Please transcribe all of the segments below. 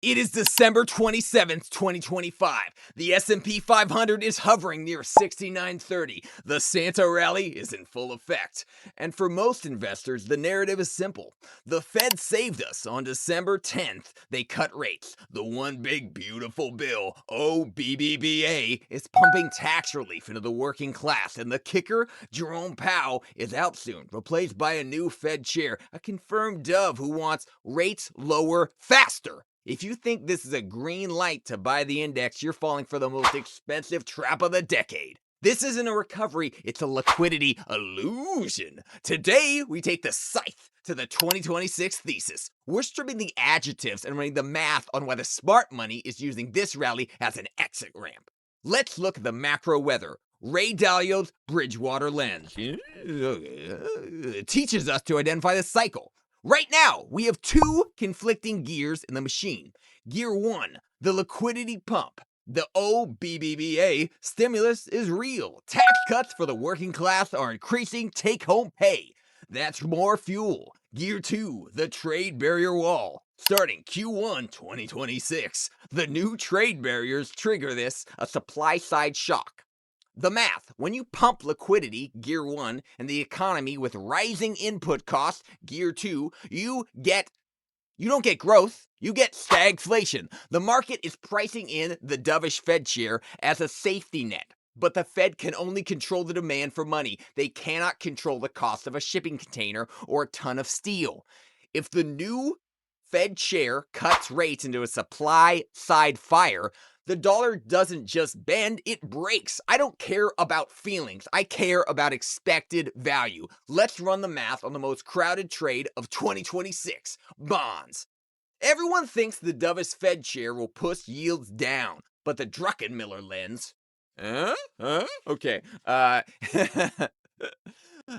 It is December 27th, 2025. The S&P 500 is hovering near 6930. The Santa rally is in full effect. And for most investors, the narrative is simple. The Fed saved us on December 10th. They cut rates. The one big beautiful bill, OBBBA, is pumping tax relief into the working class. And the kicker, Jerome Powell, is out soon, replaced by a new Fed chair, a confirmed dove who wants rates lower faster. If you think this is a green light to buy the index, you're falling for the most expensive trap of the decade. This isn't a recovery, it's a liquidity illusion. Today, we take the scythe to the 2026 thesis. We're stripping the adjectives and running the math on why the smart money is using this rally as an exit ramp. Let's look at the macro weather. Ray Dalio's Bridgewater Lens teaches us to identify the cycle. Right now, we have two conflicting gears in the machine. Gear 1, the liquidity pump. The OBBBA stimulus is real. Tax cuts for the working class are increasing take-home pay. That's more fuel. Gear 2, the trade barrier wall. Starting Q1 2026, the new trade barriers trigger this, a supply-side shock. The math, when you pump liquidity, Gear 1, and the economy with rising input costs, Gear 2, you don't get growth, you get stagflation. The market is pricing in the dovish Fed chair as a safety net. But the Fed can only control the demand for money. They cannot control the cost of a shipping container or a ton of steel. If the new Fed chair cuts rates into a supply-side fire, the dollar doesn't just bend, it breaks. I don't care about feelings. I care about expected value. Let's run the math on the most crowded trade of 2026, bonds. Everyone thinks the dovish Fed chair will push yields down, but the Druckenmiller lens... Okay.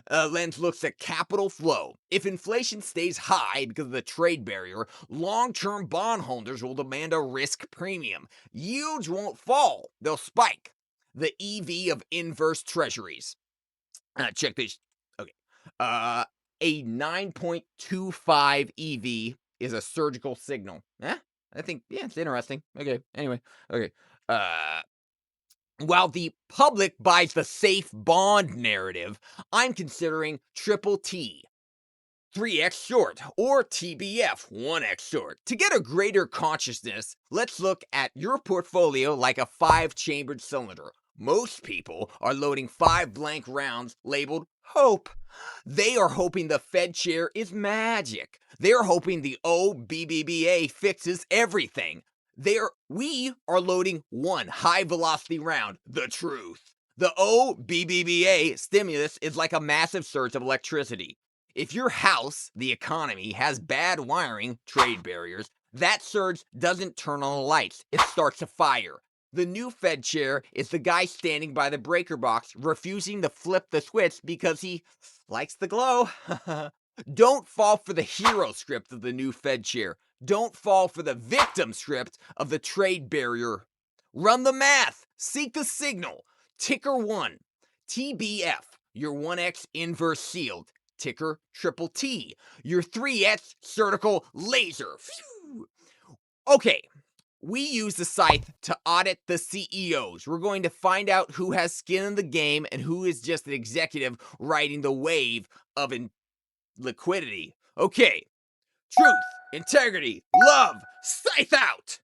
Lens looks at capital flow. If inflation stays high because of the trade barrier, long-term bondholders will demand a risk premium. Yields won't fall, they'll spike. The EV of inverse treasuries. Check this. Okay. A 9.25 EV is a surgical signal. I think, it's interesting. Okay, anyway. Okay. While the public buys the safe bond narrative, I'm considering triple T, 3x short, or TBF, 1x short. To get a greater consciousness, let's look at your portfolio like a 5-chambered cylinder. Most people are loading 5 blank rounds labeled hope. They are hoping the Fed chair is magic. They're hoping the OBBBA fixes everything. We are loading one high-velocity round, the truth. The OBBBA stimulus is like a massive surge of electricity. If your house, the economy, has bad wiring, trade barriers, that surge doesn't turn on the lights. It starts a fire. The new Fed chair is the guy standing by the breaker box, refusing to flip the switch because he likes the glow. Don't fall for the hero script of the new Fed chair. Don't fall for the victim script of the trade barrier. Run the math. Seek the signal. Ticker 1. TBF, your 1x inverse sealed. Ticker triple T, your 3x surgical laser. Phew. Okay, we use the Scythe to audit the CEOs. We're going to find out who has skin in the game and who is just an executive riding the wave of liquidity. Okay. Truth, integrity, love, Scythe out!